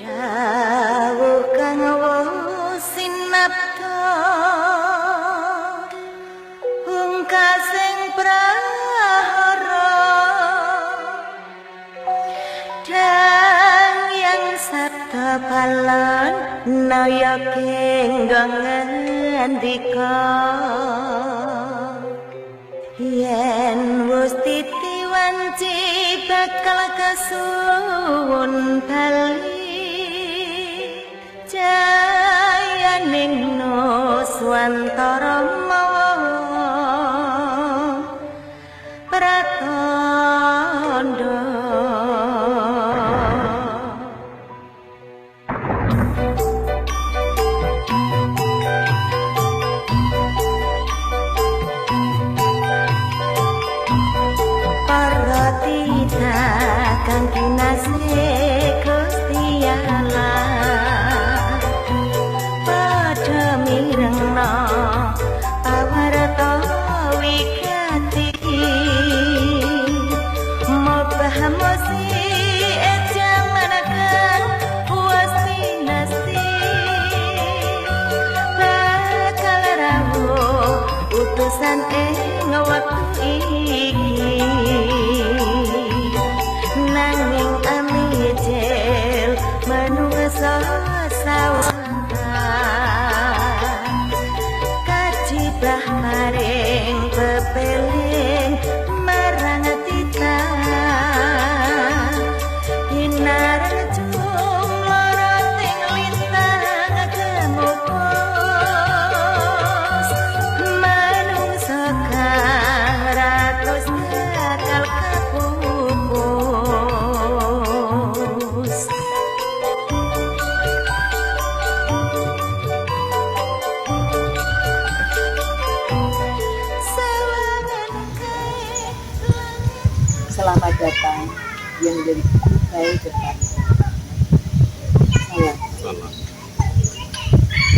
Dawuh kang sinapta pungkasing prahara dang yang sabda balon naya kenggong ngendika yen wis titiwanci bakal kasuwun bali jayaning nuswantara mawa pratandha Parvatita kang kinasih Gusti Allah padha mirengna pawarta wigati mobah mosi jaman kang puasi nasti bakal rawuh utusan ing wektu iki nanging amijel manungsa sawata kajibah maring pepeling marang tita hinarang jumlara ting lintang gemupus manungsa kang ratus bakal kapupus Selamat datang yang menjadi baik depan. Salam.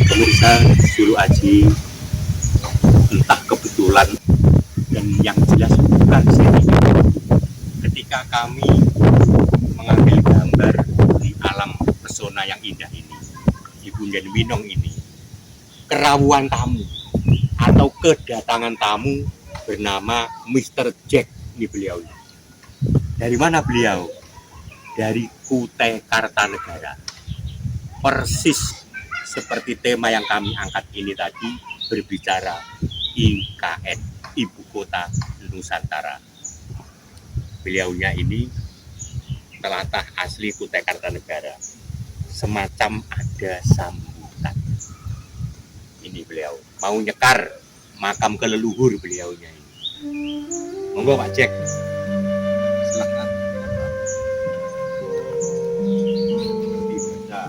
Pemirsa Sulu Aji, entah kebetulan dan yang jelas bukan settingan. Ketika kami mengambil gambar di alam pesona yang indah ini, di Bunden Winong ini, kerawuan tamu atau kedatangan tamu bernama Mr. Jack ini beliau. Dari mana beliau? Dari Kutai Kartanegara. Persis seperti tema yang kami angkat ini tadi, berbicara IKN, Ibu Kota Nusantara. Beliaunya ini telatah asli Kutai Kartanegara. Semacam ada sambutan. Ini beliau mau nyekar makam keleluhur beliaunya ini. Monggo Pak Jack. Silakan. Dibaca.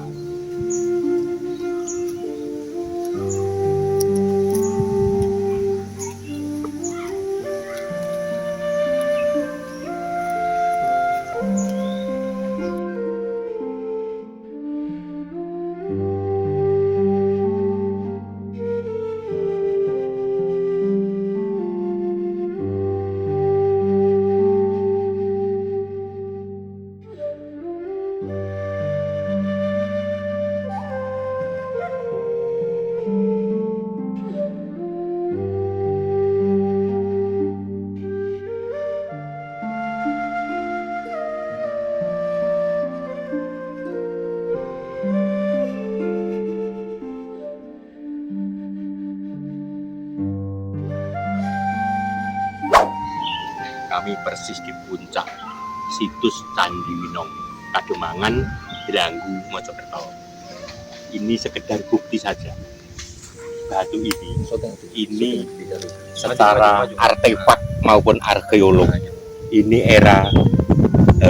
Kami persis di puncak situs Candi Winong, Kademangan, Delanggu, Mojokerto. Ini sekedar bukti saja. Batu ini secara artefak maupun arkeolog, ini era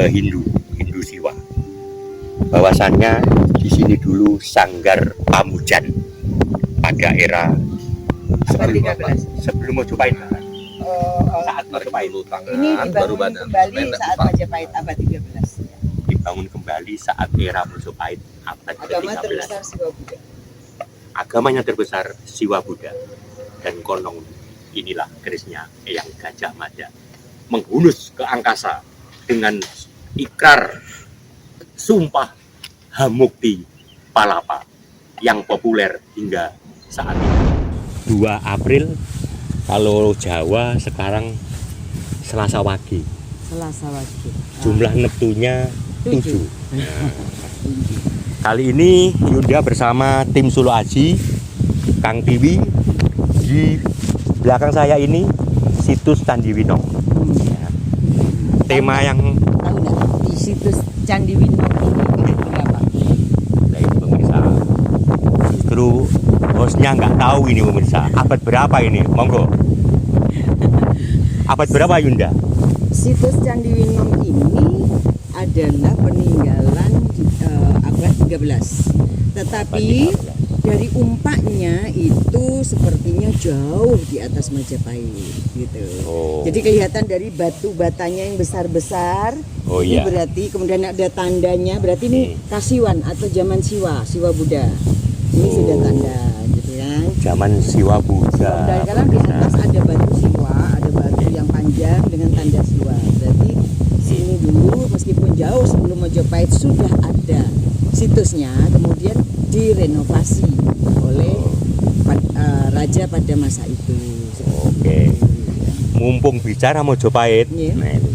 Hindu Siwa. Bahwasannya di sini dulu sanggar Pamujan pada era sebelum Majapahit. Saat Majapahit Ini dibangun kembali saat Majapahit abad 13. Dibangun kembali saat era Majapahit abad Agama ke-13. terbesar Siwa Buddha. Agamanya terbesar Siwa Buddha. Dan konon inilah kerisnya Eyang Gajah Mada menghunus ke angkasa dengan ikrar sumpah Hamukti Palapa yang populer hingga saat ini. 2 April kalau Jawa sekarang Selasa Wage. Selasa Wage. Jumlah neptunya 7. 7. Kali ini Yunda bersama tim Sulu Aji, Kang Tiwi. Di belakang saya ini situs Candi Winong. Ya. Tema yang Tahu nggak di situs Candi Winong ini berapa? Nah, ini pemirsa, justru hostnya nggak tahu ini pemirsa. Abad berapa ini? Monggo. Abad berapa Yunda? Situs Candi Winong ini adalah peninggalan abad 13. Tetapi dari umpaknya itu sepertinya jauh di atas Majapahit gitu. Oh. Jadi kelihatan dari batu batanya yang besar-besar. Oh ini iya. berarti kemudian ada tandanya. Berarti ini Kasiwan atau zaman Siwa Buddha. Ini sudah tanda gitu kan. Zaman Siwa Buddha. Dan karena di atas ada batu Siwa, ada batu yang panjang dengan tanda Siwa. Berarti sini dulu meskipun jauh sebelum Majapahit sudah ada situsnya, kemudian direnovasi oleh raja pada masa itu. Oke. Mumpung bicara Majapahit, Iya. nah ini.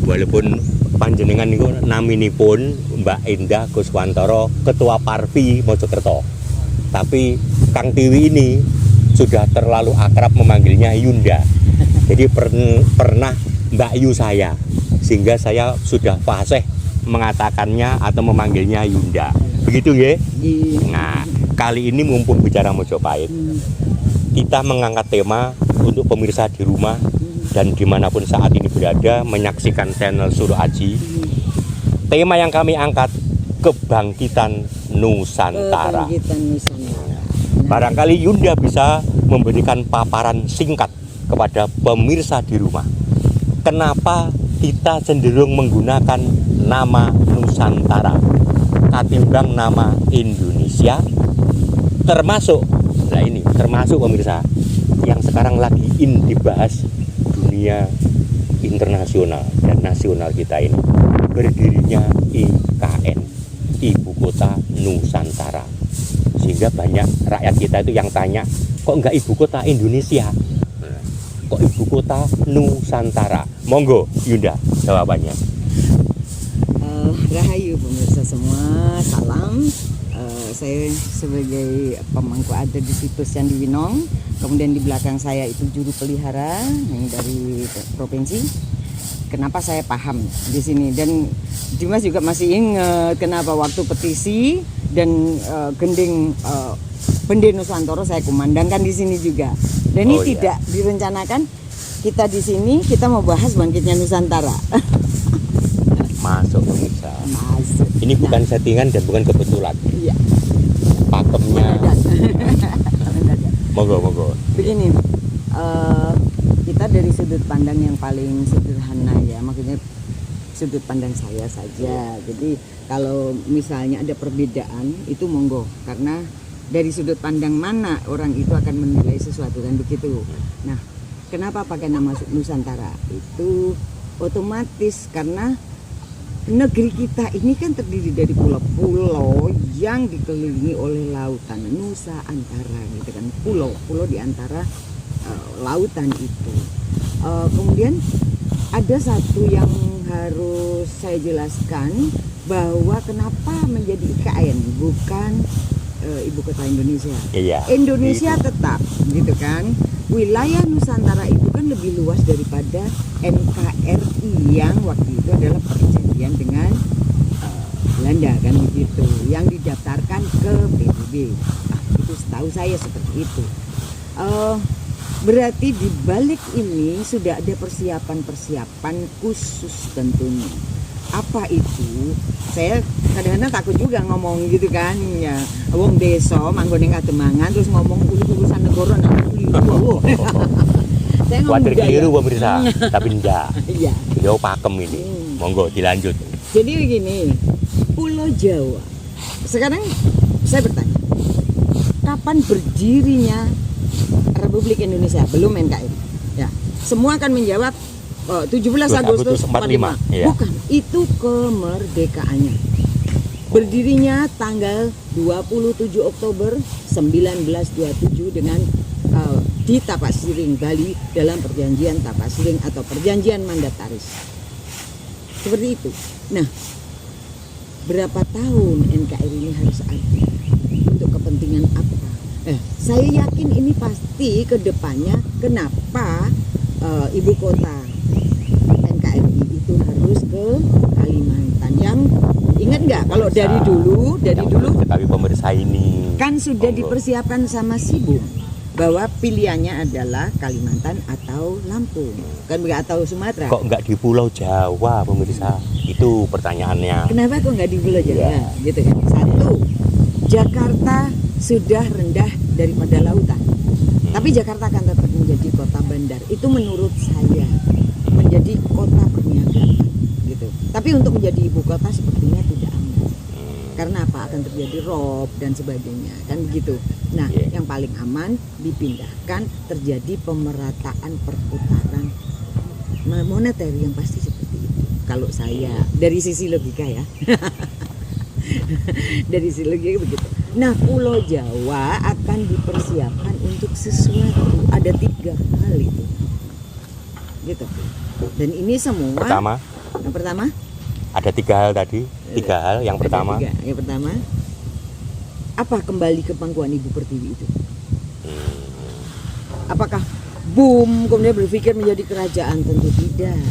Walaupun panjenengan niku naminipun Mbak Indah Guswantoro, Ketua Parvi Mojokerto. Tapi Kang Tiwi ini sudah terlalu akrab memanggilnya Yunda. Jadi pernah Mbak Yu saya, sehingga saya sudah fasih mengatakannya atau memanggilnya Yunda. Begitu ya? Nah, kali ini mumpung bicara Majapahit, kita mengangkat tema untuk pemirsa di rumah dan dimanapun saat ini berada menyaksikan channel Sulu Aji. Tema yang kami angkat, kebangkitan Nusantara. Kebangkitan Nusantara. Barangkali Yunda bisa memberikan paparan singkat kepada pemirsa di rumah. Kenapa kita cenderung menggunakan nama Nusantara ketimbang nama Indonesia? Termasuk pemirsa yang sekarang lagi dibahas dunia internasional dan nasional kita ini, berdirinya IKN, Ibu Kota Nusantara. Sehingga banyak rakyat kita itu yang tanya, kok enggak Ibu Kota Indonesia? Kok Ibu Kota Nusantara? Monggo Yunda jawabannya. Rahayu pemirsa semua, salam. Saya sebagai pemangku adat di situs Candi Winong, kemudian di belakang saya itu juru pelihara yang dari provinsi. Kenapa saya paham di sini, dan Dimas juga masih ingat kenapa waktu petisi dan gending Bende Nusantara saya kumandangkan di sini juga. Dan ini tidak direncanakan kita di sini, kita mau bahas bangkitnya Nusantara. Masuk pemirsa. Masuk. Ini bukan settingan dan bukan kebetulan. Iya. Pakemnya. Monggo. Begini, kita dari sudut pandang yang paling sederhana ya, maksudnya sudut pandang saya saja. Jadi kalau misalnya ada perbedaan itu monggo, karena dari sudut pandang mana orang itu akan menilai sesuatu kan begitu. Nah, kenapa pakai nama Nusantara? Itu otomatis karena negeri kita ini kan terdiri dari pulau-pulau yang dikelilingi oleh lautan. Nusa Antara gitu kan, pulau-pulau di antara lautan itu. Kemudian ada satu yang harus saya jelaskan, bahwa kenapa menjadi IKN bukan Ibu Kota Indonesia. Iya. Indonesia tetap gitu kan. Wilayah Nusantara itu kan lebih luas daripada NKRI yang waktu itu adalah perjanjian dengan Belanda kan begitu, yang didaftarkan ke PBB. Nah, itu setahu saya seperti itu. Berarti di balik ini sudah ada persiapan khusus tentunya. Apa itu? Saya kadang-kadang takut juga ngomong gitu kan ya. Wong desa manggon ning Kademangan terus ngomong urusan negara nang keliru. Saya ngomong Wadir keliru pemirsa, tapi enggak. Iya. Beliau pakem ini. Monggo dilanjut. Jadi begini, Pulau Jawa. Sekarang saya bertanya, kapan berdirinya Republik Indonesia? Belum NKRI. Ya. Semua akan menjawab 17 Agustus 45. Iya. Bukan, itu kemerdekaannya. Berdirinya tanggal 27 Oktober 1927 dengan di Tapak Siring, Bali dalam perjanjian Tapak Siring atau perjanjian mandataris. Seperti itu. Nah, berapa tahun NKRI ini harus ada? Untuk kepentingan apa? Saya yakin ini pasti ke depannya kenapa ibu kota NKRI itu harus ke Kalimantan. Yang ingat nggak kalau dari dulu tapi pemirsa ini kan sudah dipersiapkan sama Sibum bahwa pilihannya adalah Kalimantan atau Lampung, kan begitu, atau Sumatera. Kok nggak di Pulau Jawa pemirsa? Itu pertanyaannya. Kenapa kok nggak di Pulau Jawa? Ya. Gitu kan. Satu, Jakarta sudah rendah daripada lautan. Tapi Jakarta akan tetap menjadi kota bandar. Itu menurut saya menjadi kota perniagaan gitu. Tapi untuk menjadi ibu kota sepertinya tidak aman. Karena apa? Akan terjadi rob dan sebagainya, kan begitu. Nah, yang paling aman dipindahkan, terjadi pemerataan perputaran moneter yang pasti seperti itu. Kalau saya dari sisi logika ya. Dari sisi logika begitu. Nah, Pulau Jawa akan dipersiapkan untuk sesuatu. Ada 3 hal itu. Gitu. Dan ini semua yang pertama ada 3 hal tadi. 3 hal. Yang pertama, yang pertama, apa kembali ke pangkuan Ibu Pertiwi itu? Apakah boom kemudian berpikir menjadi kerajaan? Tentu tidak.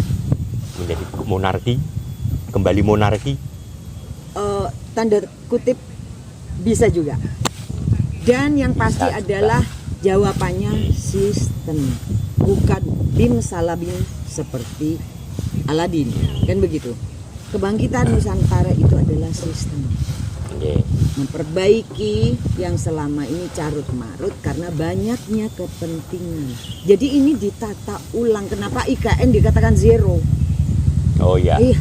menjadi monarki, kembali monarki. Tanda kutip bisa juga. Dan yang pasti adalah jawabannya sistem, bukan bim salabim seperti Aladin, kan begitu. Kebangkitan Nusantara itu adalah sistem. Memperbaiki yang selama ini carut marut karena banyaknya kepentingan. Jadi ini ditata ulang. Kenapa IKN dikatakan zero? Oh ya. Iya,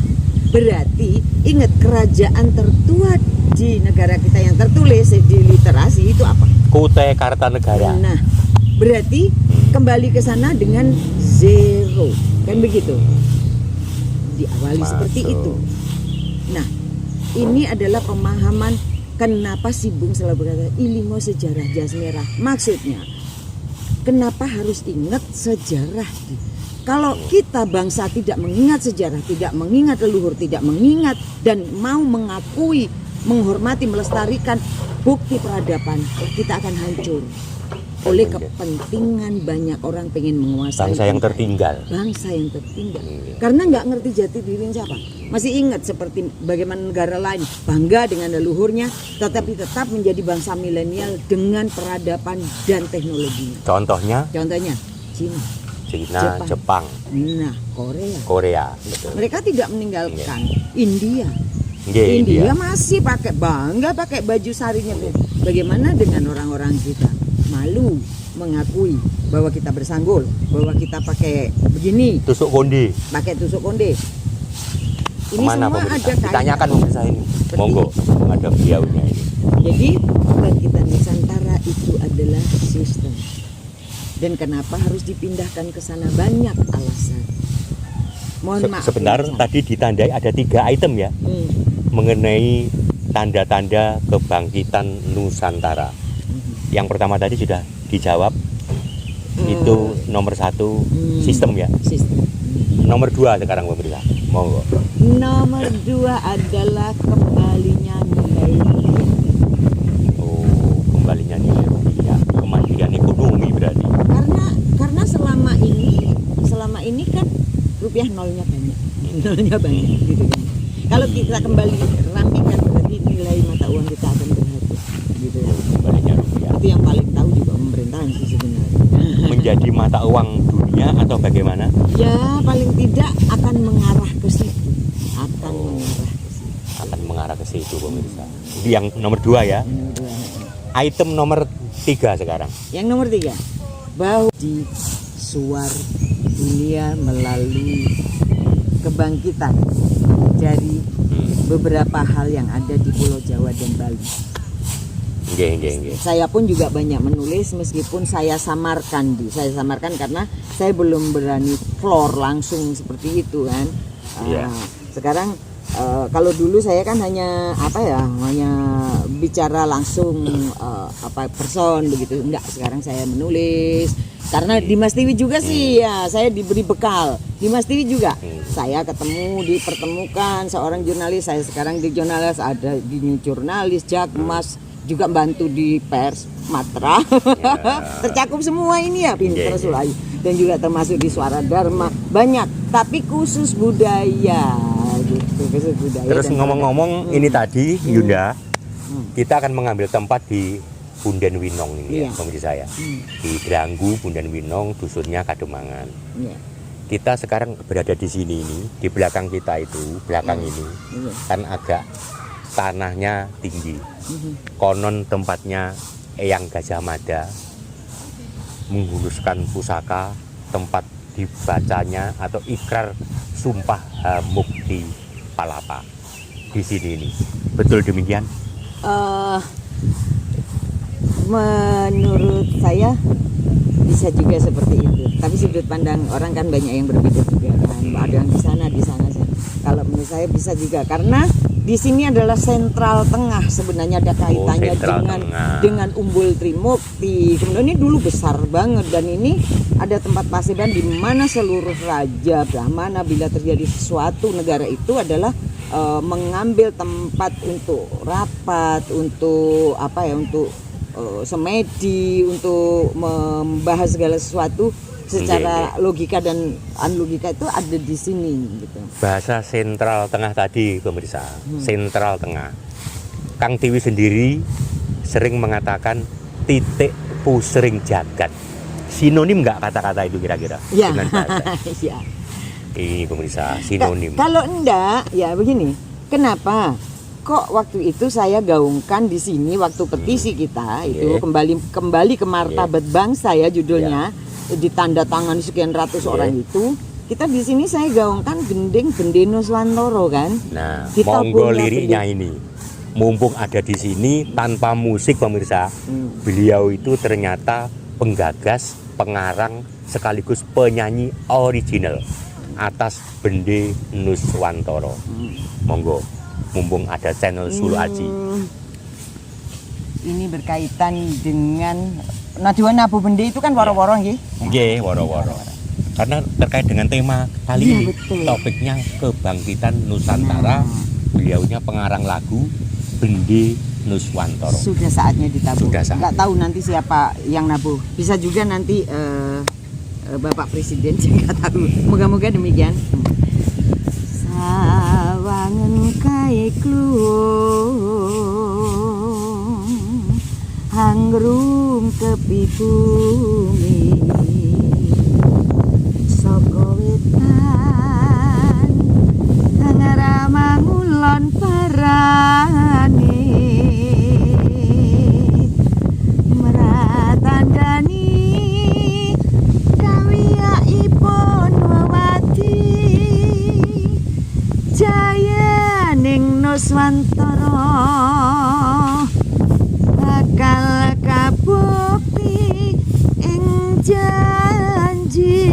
berarti ingat kerajaan tertua di negara kita yang tertulis di literasi itu apa? Kutai Kartanegara. Nah, berarti kembali ke sana dengan zero, kan begitu? Diawali seperti itu. Nah, ini adalah pemahaman kenapa si Bung selalu berkata ilingo sejarah jas merah. Maksudnya, kenapa harus ingat sejarah? Kalau kita bangsa tidak mengingat sejarah, tidak mengingat leluhur, tidak mengingat dan mau mengakui, menghormati, melestarikan bukti peradaban, kita akan hancur oleh kepentingan banyak orang pengen menguasai Bangsa yang tertinggal. Bangsa yang tertinggal. Karena nggak ngerti jati diri siapa. Masih ingat seperti bagaimana negara lain bangga dengan leluhurnya, tetapi tetap menjadi bangsa milenial dengan peradaban dan teknologinya. Contohnya Cina, Jepang, nah Korea. Betul. Mereka tidak meninggalkan India. Nggih, India masih pakai baju sarinya. Bagaimana dengan orang-orang kita? Malu mengakui bahwa kita bersanggul, bahwa kita pakai begini, Tusuk konde. pakai tusuk konde. Ini Kemana semua pemirsa? ada kaitan. Ditanyakan pemirsa ini. Monggo, ada beliaunya ini. Jadi kebangkitan Nusantara itu adalah sistem. Dan kenapa harus dipindahkan ke sana? Banyak alasan. Mohon maaf. Sebentar, pemirsa. tadi ditandai ada 3 item ya mengenai tanda-tanda kebangkitan Nusantara. Yang pertama tadi sudah dijawab. Itu nomor 1 sistem ya. Sistem. Nomor 2 sekarang pemirsa. Monggo. Nomor 2 adalah kembalinya nilai rupiah. Oh, kembalinya nilai rupiah, kemandirian ekonomi berarti. Karena selama ini kan rupiah nolnya banyak gitu kan. Kalau kita kembali rampingkan berarti nilai mata uang kita akan berharga gitu ya. Kembalinya rupiah. Itu yang paling tahu juga pemerintahan sih sebenarnya. Menjadi mata uang dunia atau bagaimana? Ya paling tidak akan mengarah ke situ. Akan mengarah ke situ pemirsa. Itu yang nomor 2 ya. Item nomor 3 sekarang. Yang nomor 3, bahwa di suar dunia melalui kebangkitan dari beberapa hal yang ada di Pulau Jawa dan Bali. Nggih. Saya pun juga banyak menulis meskipun saya samarkan karena saya belum berani floor langsung seperti itu kan. Iya. Sekarang kalau dulu saya kan hanya hanya bicara langsung person begitu. Enggak, sekarang saya menulis karena di Mas TV juga sih ya saya diberi bekal. Di Mas TV juga saya dipertemukan seorang jurnalis. Saya sekarang di jurnalis, ada di jurnalis Jakmas, juga bantu di pers Matra. Tercakup semua ini ya, pinter Sulai. Dan juga termasuk di Suara Dharma, banyak, tapi khusus budaya gitu, khusus budaya. Terus ngomong-ngomong ini tadi Yunda, kita akan mengambil tempat di Punden Winong ini ya, pemirsa saya. Di Dranggu Punden Winong, dusunnya Kademangan. Kita sekarang berada di sini ini, di belakang kita itu, belakang ini kan agak tanahnya tinggi. Konon tempatnya Eyang Gajah Mada menghuluskan pusaka, tempat dibacanya atau ikrar sumpah Mukti Palapa di sini ini. Betul demikian? Menurut saya bisa juga seperti itu. Tapi sudut pandang orang kan banyak yang berbeda juga kan. Ada yang di sana. Kalau menurut saya bisa juga karena di sini adalah sentral tengah, sebenarnya ada kaitannya dengan Umbul Trimukti. Kemudian ini dulu besar banget dan ini ada tempat paseban di mana seluruh raja Brahmana bila terjadi sesuatu negara itu adalah mengambil tempat untuk rapat, untuk untuk semedi, untuk membahas segala sesuatu secara logika dan anlogika itu ada di sini gitu. Bahasa sentral tengah tadi pemirsa, sentral tengah. Kang Tiwi sendiri sering mengatakan titik pusring jagat. Sinonim nggak kata-kata itu kira-kira? Ya. Dengan bahasa? Ya. Ini pemirsa, sinonim. Kalau enggak, ya begini. Kenapa? Kok waktu itu saya gaungkan di sini waktu petisi kita itu kembali ke martabat bangsa ya judulnya. Ditanda tangan sekian ratus orang itu, kita di sini saya gaungkan gending Gendeno Swantoro kan. Nah, monggo liriknya ini. Mumpung ada di sini tanpa musik pemirsa, beliau itu ternyata penggagas, pengarang sekaligus penyanyi original atas Bende Nuswantoro. Monggo, mumpung ada channel Sulu Aji. Ini berkaitan dengan Najwa Nabu Bende itu kan woro-woro nggih. Nggih, woro-woro. Karena terkait dengan tema kali ini, topiknya kebangkitan Nusantara. Beliaunya pengarang lagu Bende Nuswantoro. Sudah saatnya ditabuh. Nggak tahu nanti siapa yang nabuh. Bisa juga nanti Bapak Presiden, saya nggak tahu. Moga-moga demikian. Sawangen kae kluwung hangrum tepi bumi saka wetan ngarama ngulon parane meratandani kawiyaipun wewati jaya ning Nuswantara bakal kabukti ing janji.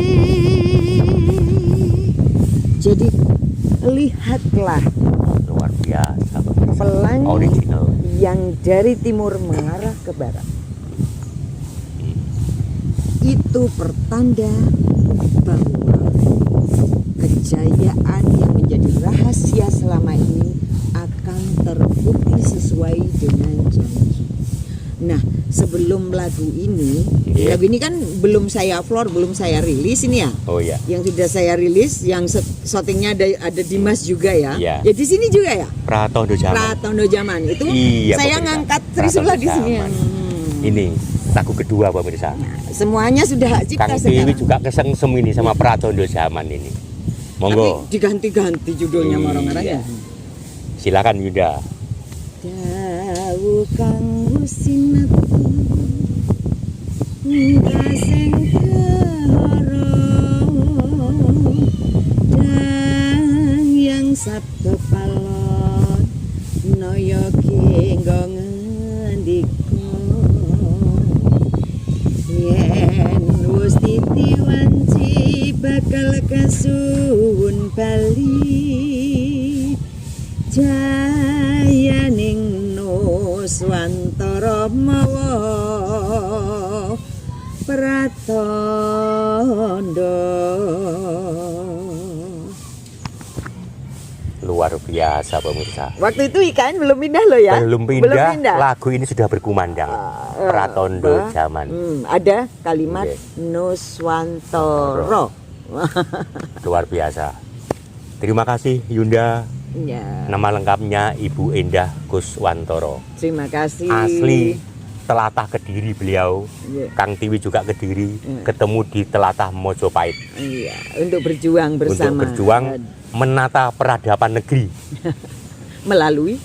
Jadi lihatlah luar biasa pelangi original yang dari timur mengarah ke barat. Itu pertanda bahwa kejayaan yang menjadi rahasia selama ini akan terbukti sesuai dengan janji. Nah, sebelum lagu ini kan belum saya upload, belum saya rilis ini ya. Oh iya. Yang sudah saya rilis, yang syutingnya ada Dimas juga ya. Iya. Ya di sini juga ya. Pratondo Zaman. Itu iya, saya ngangkat Trisula di sini. Ini lagu kedua pemirsa. Nah, semuanya sudah hak cipta Kang sekarang. Dewi juga kesengsem ini sama Pratondo Zaman ini. Monggo. Tapi diganti-ganti judulnya marang-marang ya. Silakan Yuda. Dawuh kang sinatu ngaseng kehara dang yang sabda palon naya kenggo ngendika yen wis titiwanci bakal kasuwun bali Nuswantara mawa pratandha. Luar biasa pemirsa. Waktu itu IKN belum pindah loh ya? Belum pindah, lagu ini sudah berkumandang. Pratondo zaman. Ada kalimat Oke. Nuswantara. Luar biasa. Terima kasih Yunda. Ya, Nama lengkapnya Ibu Endah Kuswantoro. terima kasih. Asli telatah Kediri beliau. Iya. Kang Tiwi juga Kediri. Ketemu di telatah Mojopahit. Iya, untuk berjuang bersama. Untuk berjuang menata peradaban negeri. Melalui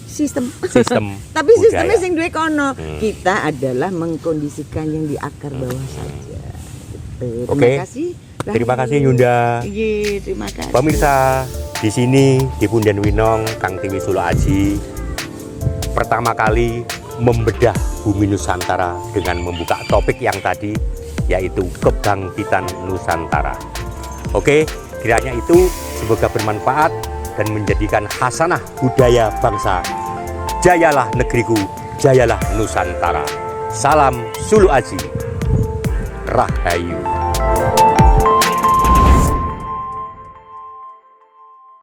sistem. Sistem Tapi sistemnya budaya. sing duwe kono. Kita adalah mengkondisikan yang di akar bawah saja. Gitu. Oke. Terima kasih. Terima kasih Yunda. Iya, terima kasih. Pemirsa, di sini di Punden Winong Kang Tiwi Sulo Aji pertama kali membedah bumi Nusantara dengan membuka topik yang tadi, yaitu kebangkitan Nusantara. Oke, kiranya itu semoga bermanfaat dan menjadikan hasanah budaya bangsa. Jayalah negeriku, jayalah Nusantara. Salam Sulu Aji. Rahayu.